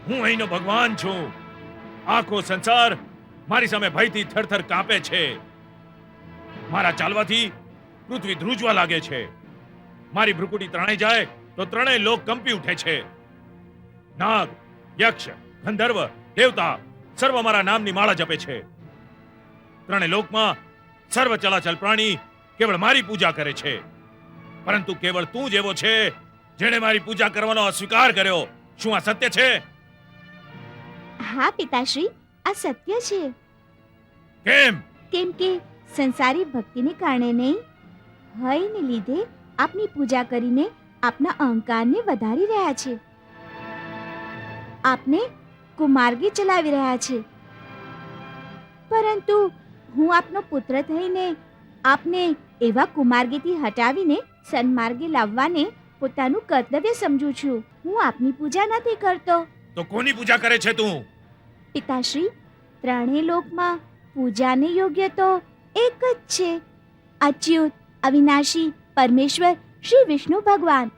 હું અહીંનો ભગવાન છું. આખો સંસાર મારી સામે ભયથી થરથર કાંપે છે. મારા ચાલવાથી પૃથ્વી ધ્રુજવા લાગે છે. મારી ભ્રુકુટી તણાઈ જાય તો ત્રણેય લોક કંપી ઉઠે છે. નાગ, યક્ષ, ગંધર્વ, દેવતા સર્વ મારા નામની માળા જપે છે. ત્રણેય લોકમાં સર્વ ચલાચલ પ્રાણી કેવળ મારી પૂજા કરે છે. પરંતુ કેવળ તું જ એવો છે જેણે મારી પૂજા કરવાનો અસ્વીકાર કર્યો. શું આ સત્ય છે? હા પિતાશ્રી, આ સત્ય છે. કેમ? કેમ કે સંસારી ભક્તિને કારણે નહીં, ભયને લીધે આપની પૂજા કરીને આપના અહંકારને વધારી રહ્યા છે. આપને કુમાર્ગી ચલાવી રહ્યા છે. પરંતુ હું આપનો પુત્ર થઈને આપને એવા કુમાર્ગીથી હટાવીને સન્માર્ગે લાવવાને પોતાનું કર્તવ્ય સમજું છું. હું આપની પૂજા નથી કરતો. તો કોની પૂજા કરે છે તું? પિતાશ્રી, ત્રણેય લોકમાં પૂજાને યોગ્ય તો એક જ છે, અચ્યુત, અવિનાશી પરમેશ્વર શ્રી વિષ્ણુ ભગવાન.